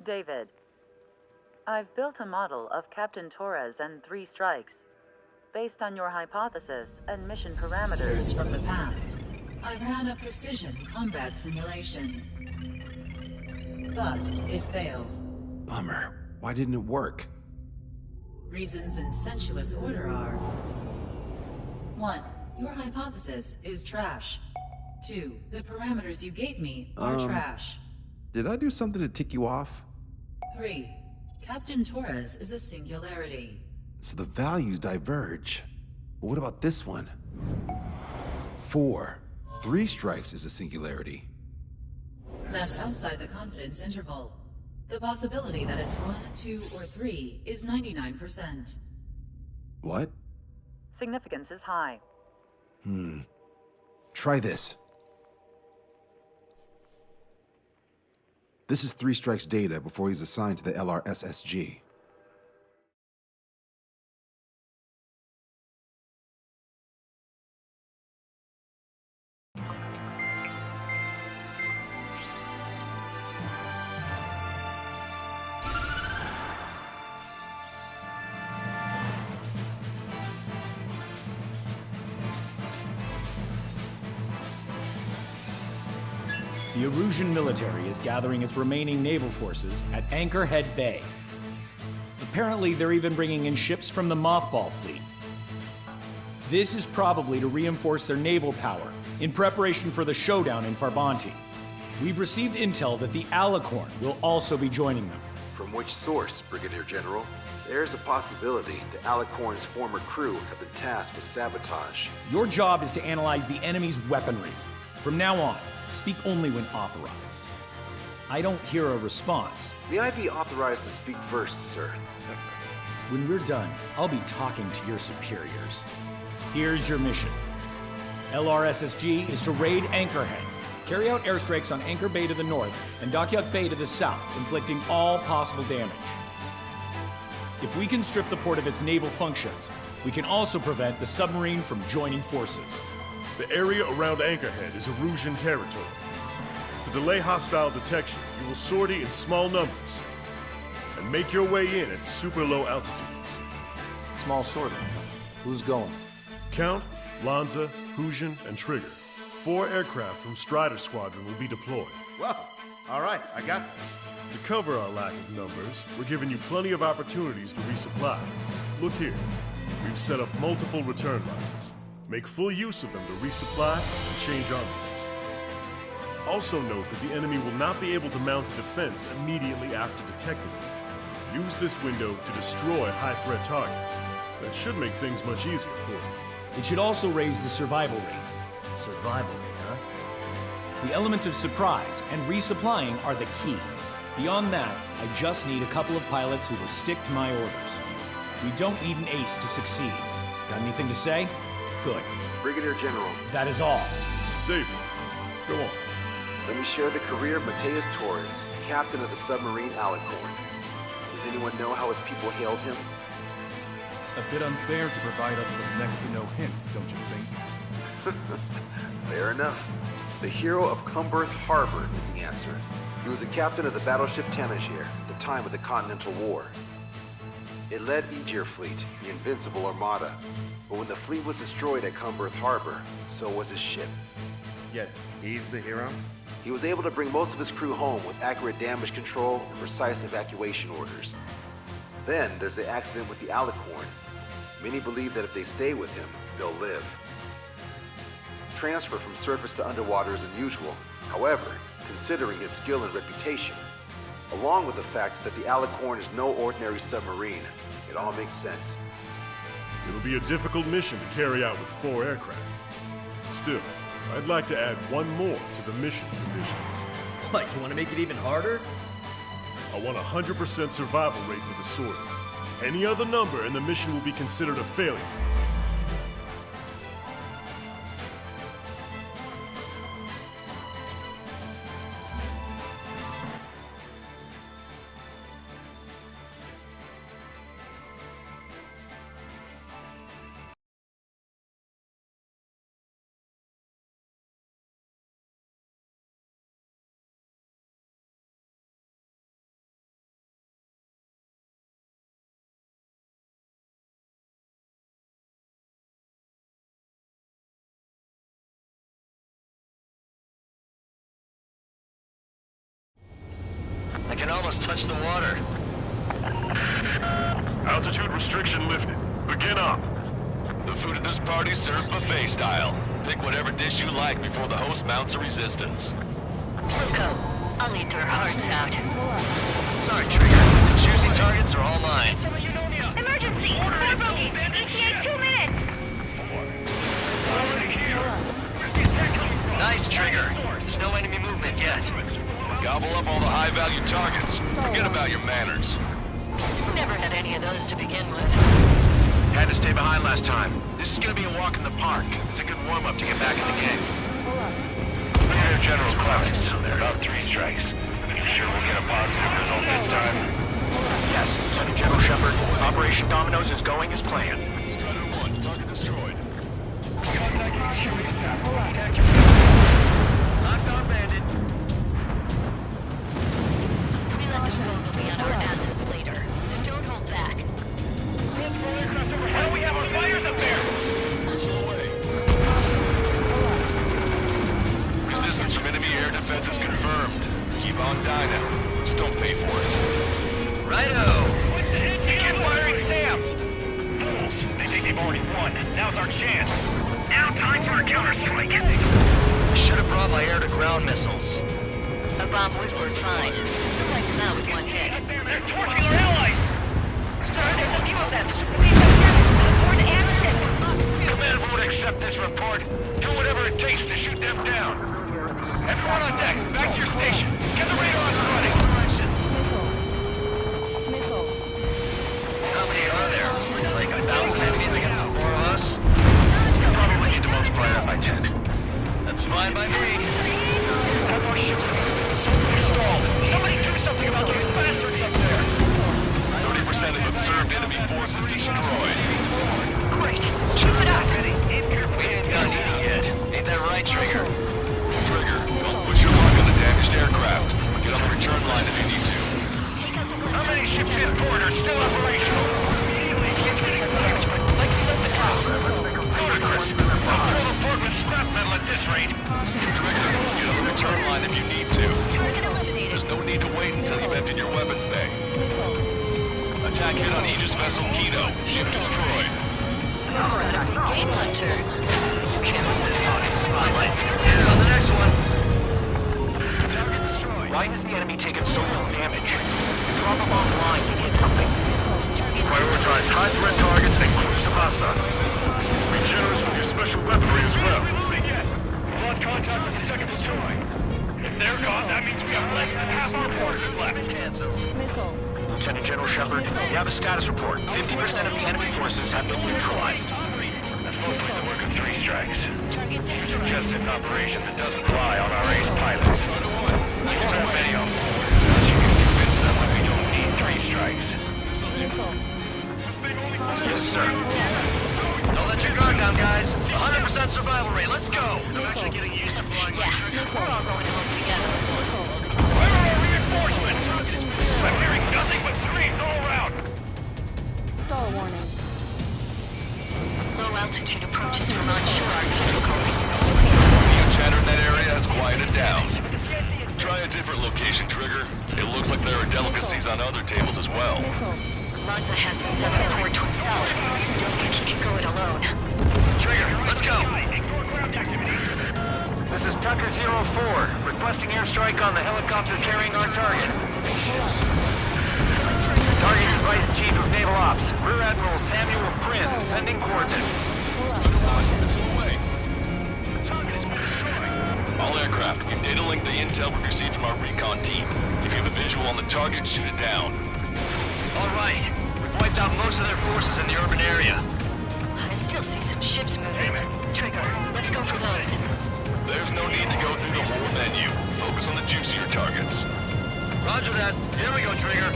David, I've built a model of Captain Torres and 3 strikes. Based on your hypothesis and mission parameters. Years from the past, I ran a precision combat simulation. But it failed. Bummer. Why didn't it work? Reasons in sensuous order are: 1. Your hypothesis is trash. 2. The parameters you gave me are trash. Did I do something to tick you off? 3. Captain Torres is a singularity. So the values diverge. But what about this one? 4. 3 strikes is a singularity. That's outside the confidence interval. The possibility that it's 1, 2, or 3 is 99%. What? Significance is high. Try this. This is 3 strikes data before he's assigned to the LRSSG. The Erusian military is gathering its remaining naval forces at Anchorhead Bay. Apparently, they're even bringing in ships from the Mothball fleet. This is probably to reinforce their naval power in preparation for the showdown in Farbanti. We've received intel that the Alicorn will also be joining them. From which source, Brigadier General? There's a possibility the Alicorn's former crew have been tasked with sabotage. Your job is to analyze the enemy's weaponry. From now on, speak only when authorized. I don't hear a response. May I be authorized to speak first, sir? When we're done, I'll be talking to your superiors. Here's your mission. LRSSG is to raid Anchorhead, carry out airstrikes on Anchor Bay to the north and Dockyard Bay to the south, inflicting all possible damage. If we can strip the port of its naval functions, we can also prevent the submarine from joining forces. The area around Anchorhead is Erusian territory. To delay hostile detection, you will sortie in small numbers and make your way in at super low altitudes. Small sortie. Who's going? Count, Lanza, Hujan, and Trigger. 4 aircraft from Strider Squadron will be deployed. Well, all right, I got this. To cover our lack of numbers, we're giving you plenty of opportunities to resupply. Look here, we've set up multiple return lines. Make full use of them to resupply and change armaments. Also note that the enemy will not be able to mount a defense immediately after detecting you. Use this window to destroy high-threat targets. That should make things much easier for you. It should also raise the survival rate. Survival rate, huh? The element of surprise and resupplying are the key. Beyond that, I just need a couple of pilots who will stick to my orders. We don't need an ace to succeed. Got anything to say? Good. Brigadier General, That is all. David, go on. let me share the career of Mateus Torres, captain of the submarine Alicorn. Does anyone know how his people hailed him? A bit unfair to provide us with next to no hints, don't you think? Fair enough. The hero of Cumberth Harbor is the answer. He was a captain of the battleship Tanager at the time of the Continental War. It led Aegir Fleet, the invincible armada. But when the fleet was destroyed at Cumberth Harbor, so was his ship. Yet, he's the hero? He was able to bring most of his crew home with accurate damage control and precise evacuation orders. Then there's the accident with the Alicorn. Many believe that if they stay with him, they'll live. Transfer from surface to underwater is unusual. However, considering his skill and reputation, along with the fact that the Alicorn is no ordinary submarine, it all makes sense. It'll be a difficult mission to carry out with 4 aircraft. Still, I'd like to add one more to the mission conditions. What, you want to make it even harder? I want 100% survival rate for the sortie. Any other number and the mission will be considered a failure. almost touched the water. Altitude restriction lifted. Begin up. The food at this party's served buffet style. Pick whatever dish you like before the host mounts a resistance. Luco, I'll eat their hearts out. Sorry, Trigger. The juicy targets are all mine. Emergency! Order bogey! ETA 2 minutes! Nice, Trigger. There's no enemy movement yet. Gobble up all the high-value targets. Forget about your manners. Never had any of those to begin with. Had to stay behind last time. This is gonna be a walk in the park. It's a good warm-up to get back in the game. Here, General Clark's down there. About 3 strikes. You sure we'll get a positive result this time? Yes, Lieutenant General Shepard. Operation Dominoes is going as planned. Strider 1, target destroyed. Locked on bandit. We let them go, they'll be on our asses later. So don't hold back. Why do we have our fires up there? Whistle away. Resistance from enemy air defense is confirmed. Keep on dyno. Just don't pay for it. Righto! Keep firing Sam! Fools! They think they've already won. Now's our chance. Now time for a counterstrike. Should have brought my air-to-ground missiles. A bomb would work fine. You'll wipe them out with one hit. They're torching our allies! There's a few of them. We've got Ford and Ship. Command won't accept this report. Do whatever it takes to shoot them down. Everyone on deck, back to your station. Get the radar up and running. How many are there? Like 1,000 enemies against the 4 of us? You probably need to multiply that by 10. That's fine by me. Have our ships stalled. Somebody do something about those bastards up there. 30% of observed enemy forces destroyed. Great. Keep it up. We ain't done eating yet. Ain't that right, Trigger? Trigger, don't push your luck on the damaged aircraft. Get on the return line if you need to. How many ships in port are still operational? Ludicrous. I'll fill the port with scrap metal at this rate. Trigger, get on the return line if you need to. Target eliminated. There's no need to wait until you've emptied your weapons bay. Attack hit on Aegis vessel Kino. Ship destroyed. Game hunter. You can't resist talking spotlight. Here's on the next one. Target destroyed. Why has the enemy taken so little damage? Drop them offline to get something. Prioritize high-threat targets and cruise to Massa. Be generous with your special weaponry as well. We lost contact with the second destroy. If they're gone, that means we have less than half our forces left. Cancel. Lieutenant General Shepard, you have a status report. 50% of the enemy forces have been neutralized. That's mostly the work of 3 strikes. You suggested an operation that doesn't rely on our ace pilots. We can have many of them. But you can convince them that we don't need 3 strikes. Yes, sir. Don't let your guard down, guys. 100% survival rate. Let's go. I'm actually getting used to flying. Yeah, we're all going home together. Where are our reinforcements? I'm hearing nothing but 3s all around. Stall warning. Low altitude approaches from onshore are difficult. The chatter in that area has quieted down. Try a different location, Trigger. It looks like there are delicacies on other tables as well. Lanza has the 7th port to himself. Don't think he can go it alone. Trigger, let's go. This is Tucker 04, requesting airstrike on the helicopter carrying our target. Target is Vice Chief of Naval Ops, Rear Admiral Samuel Prin, sending coordinates. Missile away. Target has been destroyed. All aircraft, we've data linked the intel we received from our recon team. If you have a visual on the target, shoot it down. All right. We've wiped out most of their forces in the urban area. I still see some ships moving. Trigger, let's go for those. There's no need to go through the whole menu. Focus on the juicier targets. Roger that. Here we go, Trigger.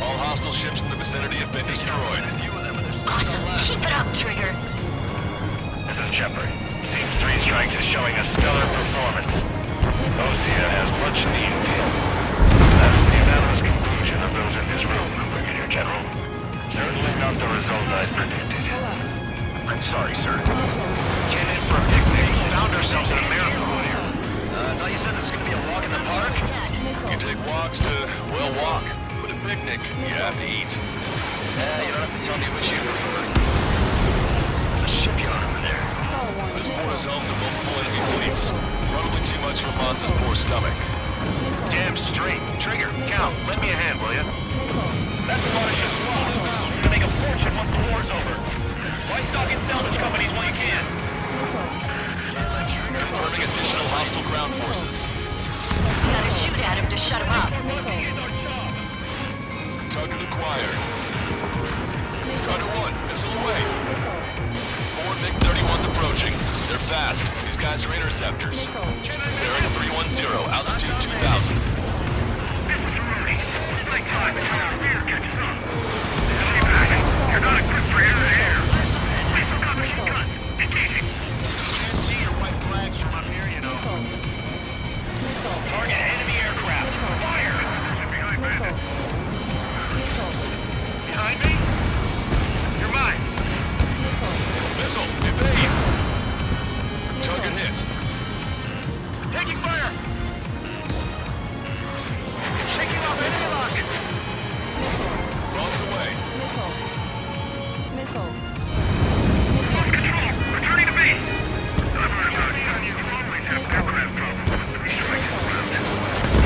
All hostile ships in the vicinity have been destroyed. Awesome. Keep it up, Trigger. This is Shepard. Seems 3 strikes is showing a stellar performance. Osea has much needed him. That's the unanimous conclusion of those in this room, Brigadier General. Certainly not the result I predicted. I'm sorry, sir. Came in for a picnic, found ourselves in a marathon here. I thought you said this was going to be a walk in the park? You take walks to, well, walk. But a picnic, you have to eat. You don't have to tell me what you prefer. There's a shipyard over there. This port is home to multiple enemy fleets. Probably too much for Monza's poor stomach. Damn straight. Trigger, Cal, lend me a hand, will ya? That's a lot of ships lost. You're gonna make a fortune once the war's over. Why stock in salvage companies while you can? Confirming additional hostile ground forces. You gotta shoot at him to shut him up. Target acquired. Strider 1, missile away. 4 MiG-31s approaching. They're fast. These guys are interceptors. Bearing 310, altitude 2000. You're not equipped for air-to-air. We still got machine guns. Engaging. Can't see your white flags from up here, you know. Target enemy aircraft. Fire! Behind bandits. Behind me? You're mine. Missile, evade! Target hit. Taking fire! Shaking off enemy lock! Bombs away. Missile. Lost control. Returning to base. I've heard about you. Always have aircraft problems with 3 strikes and rounds.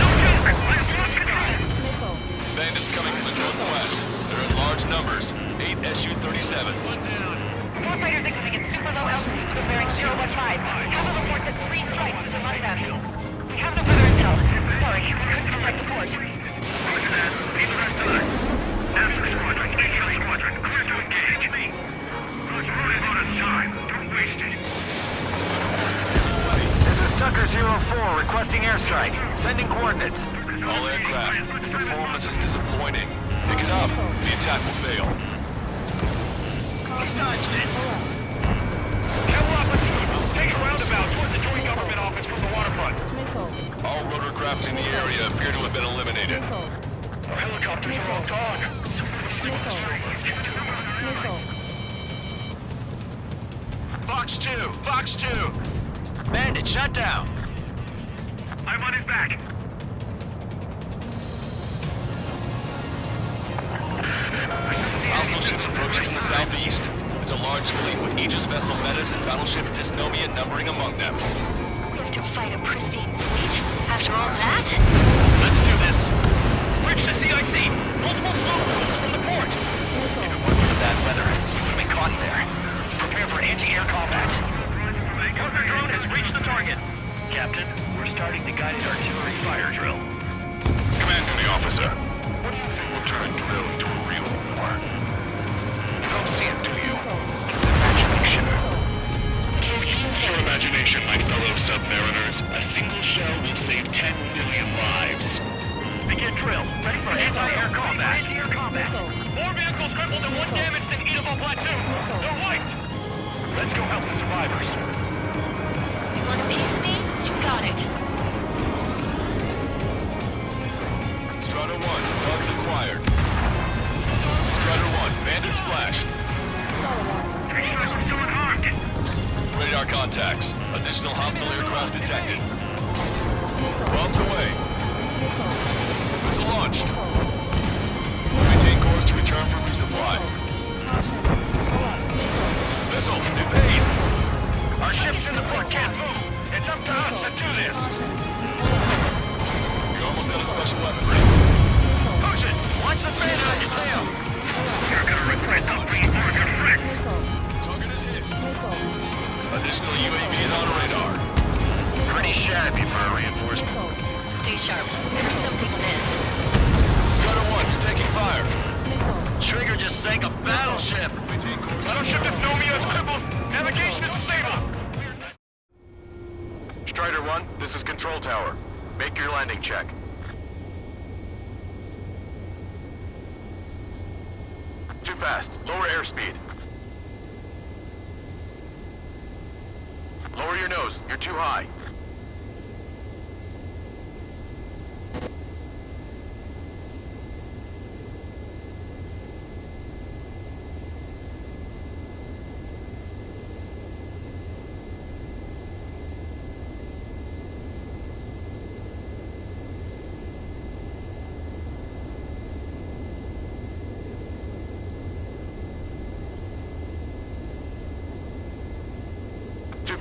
No joke. I've lost control. Bandits coming from the northwest. They're in large numbers. 8 Su-37s. War fighters exiting at super low altitude with bearing 015. Have a report that 3 strikes is among them. We have no further intel. Sorry, we couldn't contact the port. Roger that. Leave the rest alive. Master Squadron, Angel Squadron, clear to engage. God's running out of time. Don't waste it. This is Tucker 04 requesting airstrike. Sending coordinates. All aircraft. Performance is disappointing. Pick it up. The attack will fail. He's dodged it. Level up, let's take a roundabout towards the Joint Government Office from the waterfront. All rotorcraft in the area appear to have been eliminated. Our helicopters are all gone. Fox 2! Fox 2! Bandit, shut down! I'm on his back. Hostile ships approaching from the southeast. It's a large fleet with Aegis vessel Metas and battleship Dysnomia numbering among them. We have to fight a pristine fleet. After all that? Let's do this! Reach the CIC! Multiple smoke bombs from the port! If it wasn't for bad weather, we would have been caught there. Prepare for anti-air combat. Counter drone has reached the target. Captain, we're starting the guided artillery fire drill. Command to the officer. What do you think will turn drill into a real war? You don't see it, do you? Imagination. So use your imagination, my fellow submariners. A single shell will save 10 million lives. Begin drill. Ready for anti-air combat. Anti-air combat. More vehicles crippled and 1 damaged in Eatable Platoon. They're wiped. Let's go help the survivors. You want to piece me? You got it. Strider 1, target acquired. Strider 1, bandit splashed. Radar contacts. Additional hostile aircraft detected. Bombs away. Missile launched. Maintain course to return for resupply. Missile, evade! Our ships in the port can't move. It's up to us to do this. You're almost out of special weaponry. Push it! Watch the fan on your tail! You're gonna regret not being target friend. Target is hit. Additional UAVs on radar. Pretty shabby for a reinforcement. Stay sharp. There's something amiss. Strider 1, you're taking fire. Trigger just sank a battleship. Maintain course. Battleship Dysnomia is crippled. Navigation is disabled. Strider 1, this is Control Tower. Make your landing check. Too fast. Lower airspeed. Lower your nose. You're too high.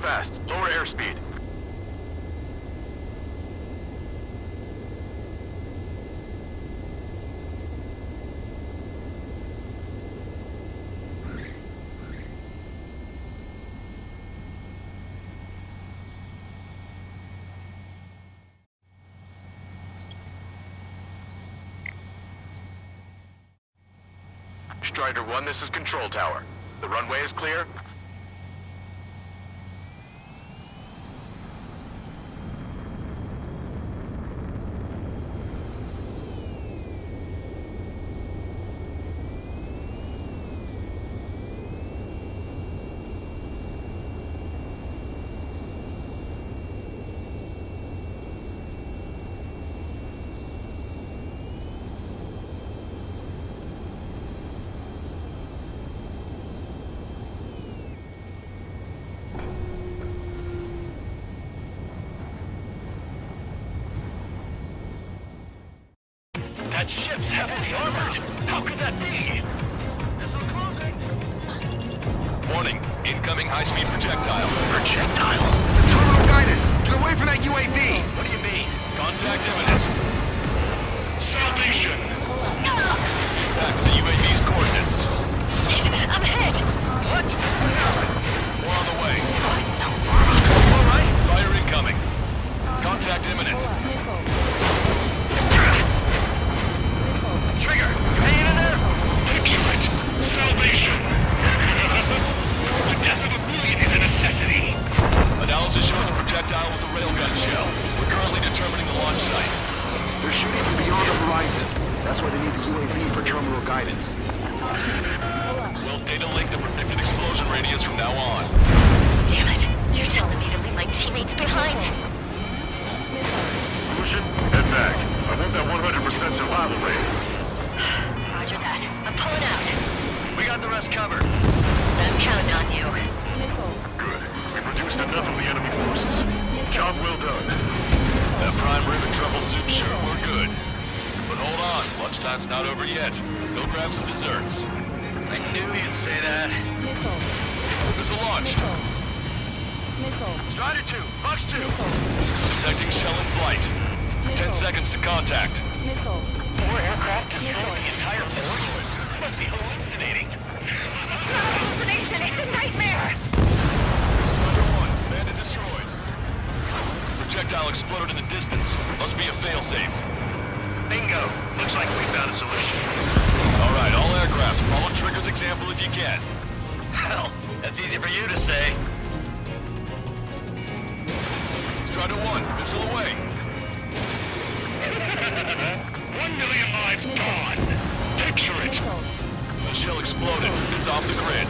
fast. Lower airspeed. Strider 1, this is Control Tower. The runway is clear? That ship's heavily armored. How could that be? Missile closing. Warning, incoming high-speed projectile. Projectile? Terminal guidance! Get away from that UAV! What do you mean? Contact imminent. Salvation! Impact of the UAV's coordinates. Shit, I'm hit! What? More on the way. All right. Fire incoming. Contact imminent. Trigger, you hanging in there? Picture it. Salvation. The death of a million is a necessity. Analysis shows the projectile was a railgun shell. We're currently determining the launch site. They're shooting from beyond the horizon. That's why they need the UAV for terminal guidance. We'll data link the predicted explosion radius from now on. Damn it. You're telling me to leave my teammates behind. Lucian, head back. I want that 100% survival rate. Roger that. I'm pulling out. We got the rest covered. I'm counting on you. Good. We've reduced enough of the enemy forces. Job well done. That prime rib and truffle soup sure were good. But hold on, lunchtime's not over yet. Go grab some desserts. I knew you'd say that. Missile launched. Strider 2, Fox 2. Detecting shell in flight. 10 seconds to contact. 4 aircraft destroyed the entire force. Must be hallucinating. It's not a hallucination, it's a nightmare! Strider 1, bandit destroyed. Projectile exploded in the distance. Must be a failsafe. Bingo. Looks like we found a solution. All right, all aircraft, follow Trigger's example if you can. Hell, that's easy for you to say. Strider 1, missile away. 1 million lives gone. Picture it. The shell exploded. It's off the grid.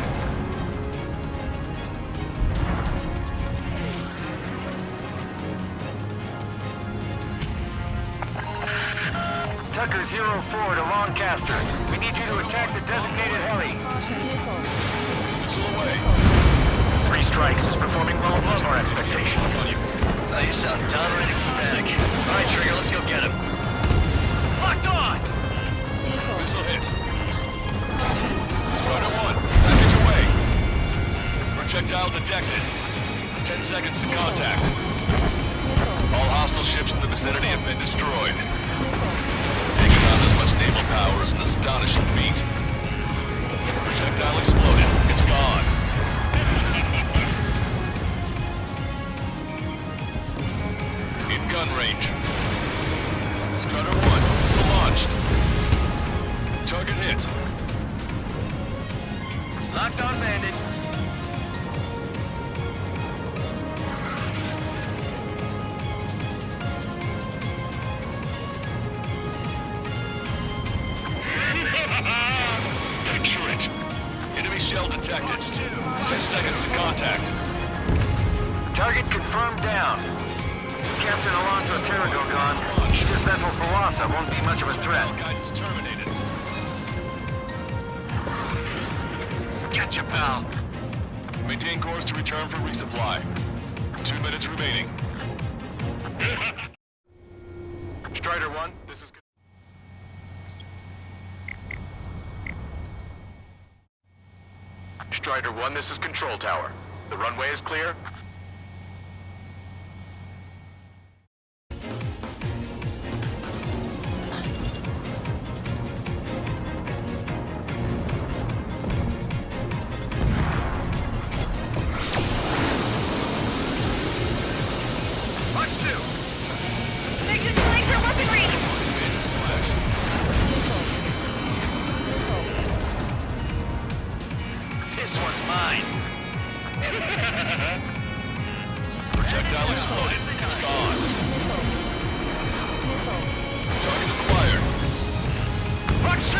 Tucker 04 to Lancaster. We need you to attack the designated heli. Missile away. 3 strikes is performing well above our expectations. Oh, you sound downright ecstatic. All right, Trigger, let's go get him. Locked on! Missile hit. Strider 1, package away. Projectile detected. 10 seconds to contact. All hostile ships in the vicinity have been destroyed. Taking on this much naval power is an astonishing feat. Projectile exploded. It's gone. In gun range. Strider 1, missile launched. Target hit. Locked on, Bandit. Picture it. Enemy shell detected. 10 seconds to contact. Target confirmed down. Captain Alonso Terrigo gone. This vessel Thalassa won't be much of a threat. Guidance terminated. Gotcha, pal. Maintain course to return for resupply. 2 minutes remaining. Strider 1, this is... Strider 1, this is Control Tower. The runway is clear? Projectile exploded. It's gone. Target acquired. Box 2!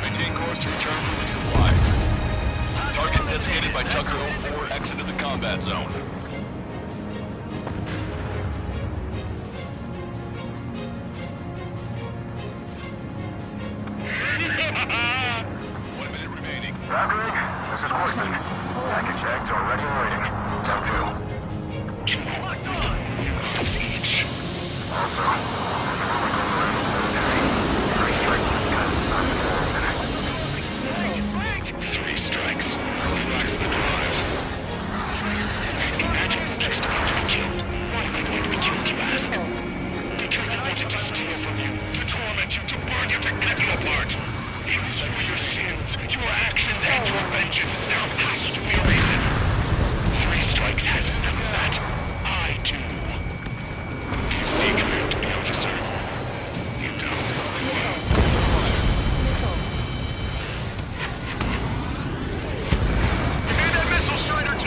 Maintain course to return for resupply. Target designated by Tucker 04 exited the combat zone. Valkyrie, this is Horseman. Package eggs are ready and waiting. Down 2. Also, Three strikes. Relax the drive. Imagine just about to be killed. Why am I going to be killed, you ask? Because I wanted to steal from you, to torment you, to burn you, to cut you apart. Your sins, your actions, and your vengeance, they're past for a reason. Three strikes has none of that. I do. You see, command to the officer. You don't. You hear that missile, Strider 2?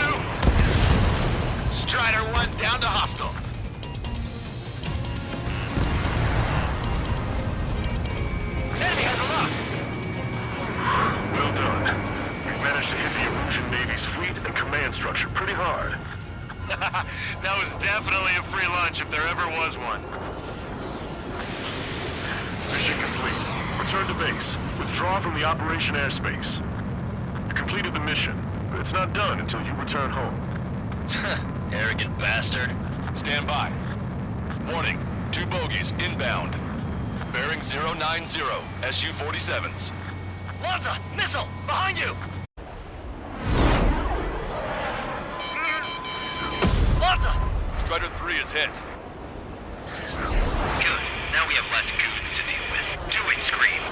Strider 1 down to hostile. Enemy has a lock. well done. You've managed to hit the Illusion Navy's fleet and command structure pretty hard. That was definitely a free lunch if there ever was one. Mission complete. Return to base. Withdraw from the operation airspace. You completed the mission, but it's not done until you return home. Arrogant bastard. Stand by. Warning. 2 bogies inbound. Bearing 090, SU-47s. Lanza, missile, behind you! Lanza! Strider 3 is hit. Good. Now we have less goons to deal with. Do it, Scream.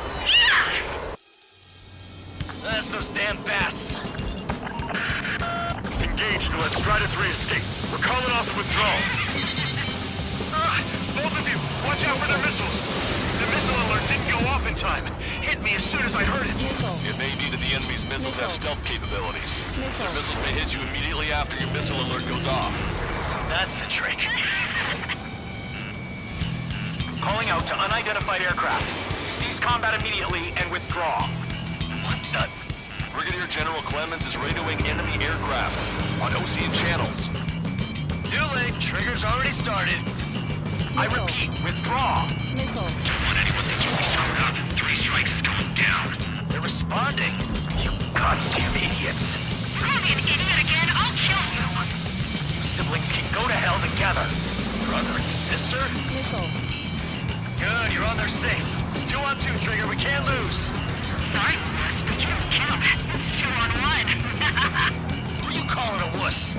That's those damn bats. Engage to let Strider 3 escape. We're calling off the withdrawal. Both of you, watch out for their missiles. The missile alert didn't go off in time. Hit me as soon as I heard it. It may be that the enemy's missiles have stealth capabilities. Their missiles may hit you immediately after your missile alert goes off. So that's the trick. Calling out to unidentified aircraft. Cease combat immediately and withdraw. What the? Brigadier General Clemens is radioing enemy aircraft on Ocean channels. Too late. Trigger's already started. I repeat, withdraw. Don't want anyone thinking we screwed up. 3 strikes is going down. They're responding. You goddamn idiots. Call me an idiot again, I'll kill you! Siblings can go to hell together. Brother and sister? Good, you're on their 6. It's 2 on 2, Trigger. We can't lose. Sorry, wuss, but you don't count. It's 2 on 1. Who are you calling a wuss?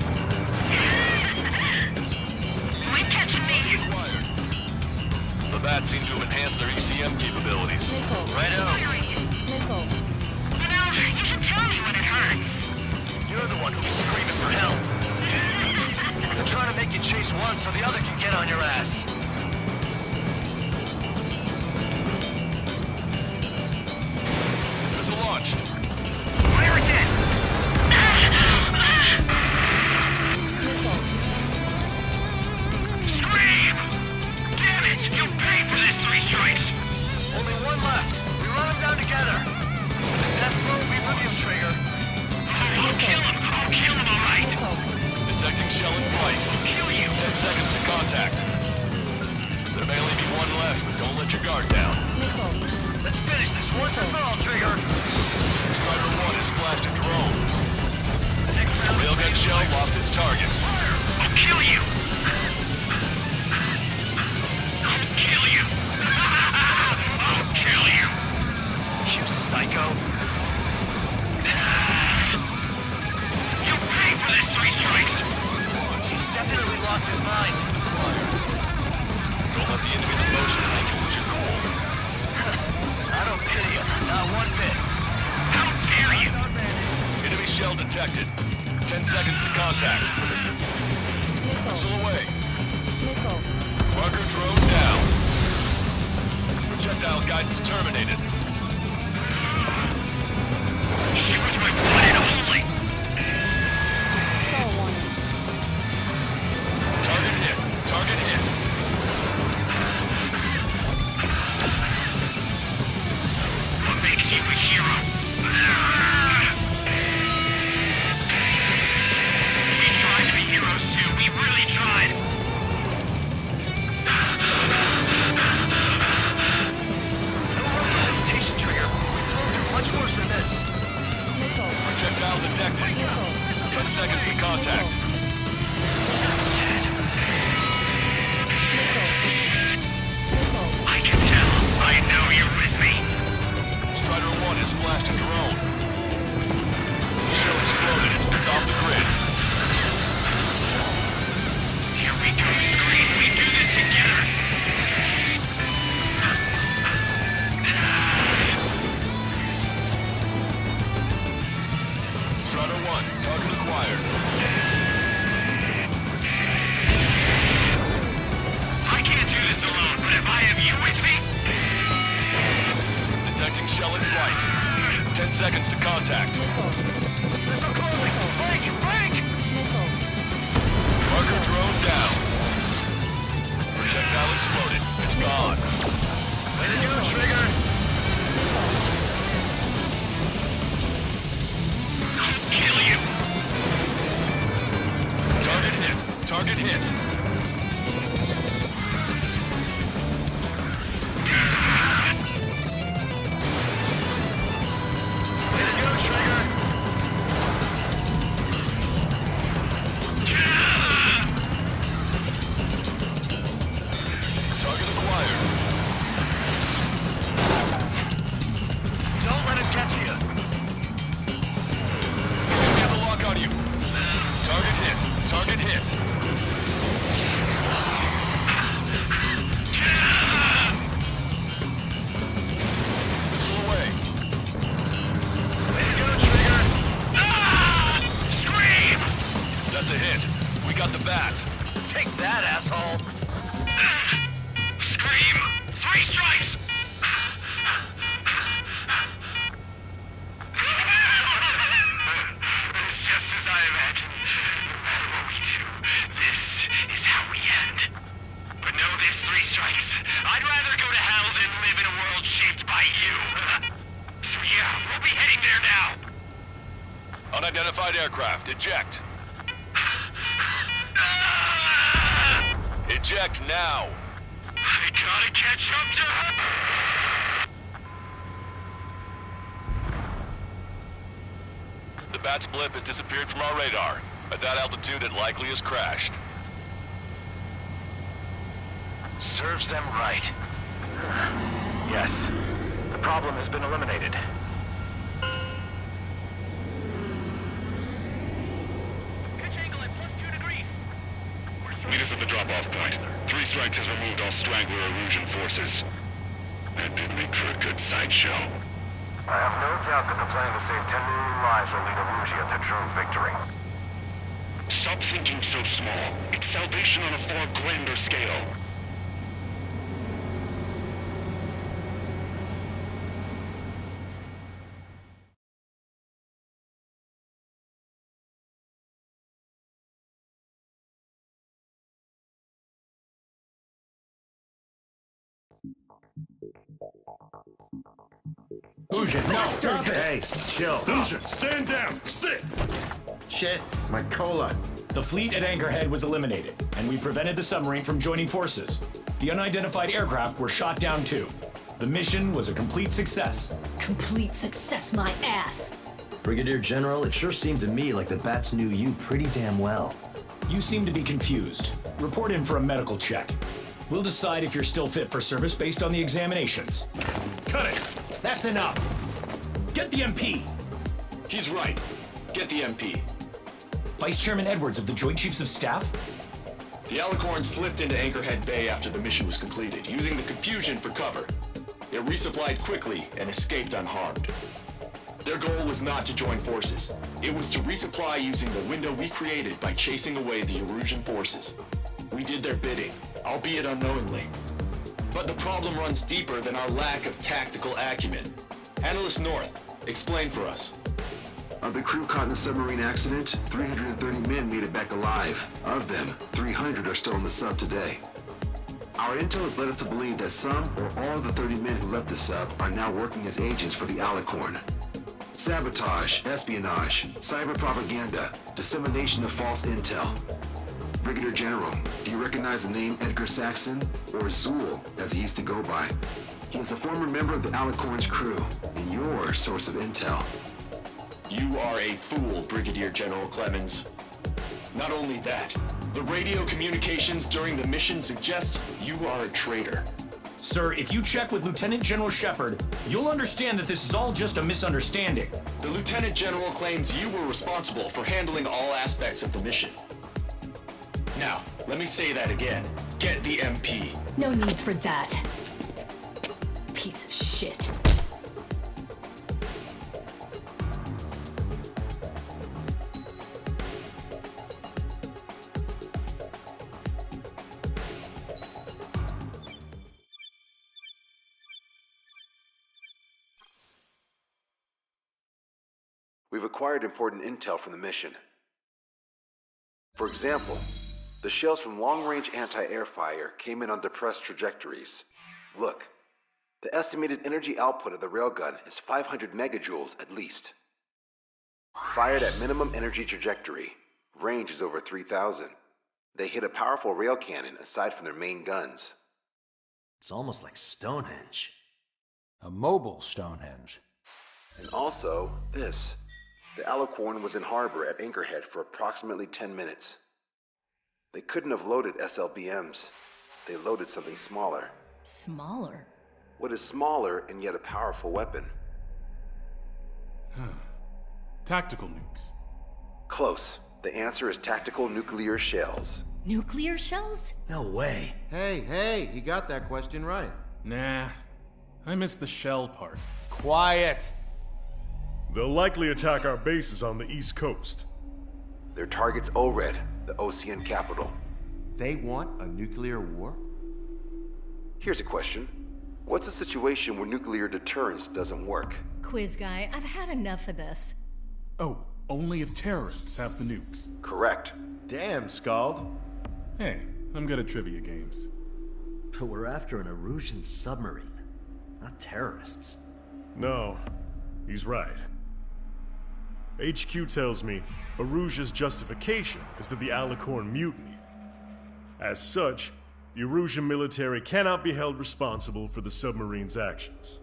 You ain't catching me. The bats seem to have enhanced their ECM capabilities. Righto. You know, you should tell me when it hurts. You're the one who was screaming for help. They're trying to make you chase one so the other can get on your ass. Missile launched. Fire again! Scream! Damn it! You pay for this 3 strikes! Only 1 left. We run them down together. The death blow will be with you, Trigger. I'll kill him, all right. Detecting shell in flight. I'll kill you. 10 seconds to contact. There may only be 1 left, but don't let your guard down. Let's finish this once and for all, Trigger. Strider 1 has splashed a drone. Railgun shell lost its target. I'll kill you. I'll kill you. I'll kill you. You psycho. You pay for this 3 strikes. He's definitely lost his mind. Don't let the enemy's emotions make you lose your cool. I don't pity him. Not one bit. How dare you? Enemy shell detected. 10 seconds to contact. Missile away. Marker drone down. Projectile guidance terminated. She was my one and only. seconds to contact. I can tell. I know you're with me. Strider 1 has splashed a drone. The shell exploded. It's off the grid. Here we go, Scream. We do this together. Strider 1, target acquired. I can't do this alone, but if I have you with me... Detecting shell in flight. 10 seconds to contact. Missile closing! Break! Break! Marker drone down. Projectile exploded. It's gone. Way to go, Trigger! I'll kill you! Target hit. Target hit. Way to go, Trigger! Target acquired. Don't let him get to you! He has a lock on you. Target hit. Target hit. Missile away. Way to go, Trigger! Ah! Scream! That's a hit. We got the bat. Take that, asshole! Scream! 3 strikes! It's just as I imagined. No matter what we do, this is how we end. But know this, 3 strikes. I'd rather go to hell than live in a world shaped by you. So yeah, we'll be heading there now. Unidentified aircraft. Eject. Eject now. I gotta catch up to her! The bat's blip has disappeared from our radar. At that altitude, it likely has crashed. Serves them right. Yes. The problem has been eliminated. Pitch angle at +2 degrees. Meet us at the drop-off point. 3 strikes has removed all straggler erosion forces. That did make for a good sideshow. I have no doubt that the plan to save 10 million lives will lead Erusia to true victory. Stop thinking so small. It's salvation on a far grander scale. Fusion, no, stop it! Hey, chill. Fusion, stand down! Sit! Shit, my colon. The fleet at Anchorhead was eliminated, and we prevented the submarine from joining forces. The unidentified aircraft were shot down too. The mission was a complete success. Complete success, my ass! Brigadier General, it sure seemed to me like the bats knew you pretty damn well. You seem to be confused. Report in for a medical check. We'll decide if you're still fit for service based on the examinations. Cut it! That's enough! Get the MP! He's right. Get the MP. Vice Chairman Edwards of the Joint Chiefs of Staff? The Alicorn slipped into Anchorhead Bay after the mission was completed, using the confusion for cover. It resupplied quickly and escaped unharmed. Their goal was not to join forces. It was to resupply using the window we created by chasing away the Erusian forces. We did their bidding, albeit unknowingly. But the problem runs deeper than our lack of tactical acumen. Analyst North, explain for us. Of the crew caught in the submarine accident, 330 men made it back alive. Of them, 300 are still in the sub today. Our intel has led us to believe that some or all of the 30 men who left the sub are now working as agents for the Alicorn. Sabotage, espionage, cyber propaganda, dissemination of false intel. Brigadier General, do you recognize the name Edgar Saxon, or Zool, as he used to go by? He is a former member of the Alicorn's crew, and your source of intel. You are a fool, Brigadier General Clemens. Not only that, the radio communications during the mission suggest you are a traitor. Sir, if you check with Lieutenant General Shepard, you'll understand that this is all just a misunderstanding. The Lieutenant General claims you were responsible for handling all aspects of the mission. Now, let me say that again. Get the MP. No need for that. Piece of shit. We've acquired important intel from the mission. For example, the shells from long-range anti-air fire came in on depressed trajectories. Look, the estimated energy output of the railgun is 500 megajoules at least. Fired at minimum energy trajectory, range is over 3,000. They hit a powerful rail cannon aside from their main guns. It's almost like Stonehenge. A mobile Stonehenge. And also, this. The Alicorn was in harbor at Anchorhead for approximately 10 minutes. They couldn't have loaded SLBMs. They loaded something smaller. Smaller? What is smaller and yet a powerful weapon? Tactical nukes. Close. The answer is tactical nuclear shells. Nuclear shells? No way. Hey, he got that question right. Nah, I missed the shell part. Quiet. They'll likely attack our bases on the East Coast. Their target's ORED, the Ocean capital. They want a nuclear war? Here's a question. What's a situation where nuclear deterrence doesn't work? Quiz guy, I've had enough of this. Oh, only if terrorists have the nukes. Correct. Damn, Scald. Hey, I'm good at trivia games. But we're after an Erusian submarine, not terrorists. No, he's right. HQ tells me Erusia's justification is that the Alicorn mutinied. As such, the Erusian military cannot be held responsible for the submarine's actions.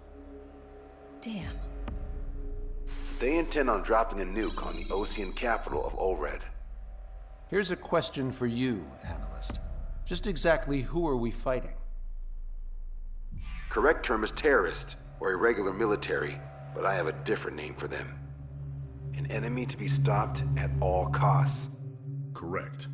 Damn. So they intend on dropping a nuke on the Ocean capital of ORED. Here's a question for you, analyst. Just exactly who are we fighting? Correct term is terrorist, or irregular military, but I have a different name for them. An enemy to be stopped at all costs. Correct.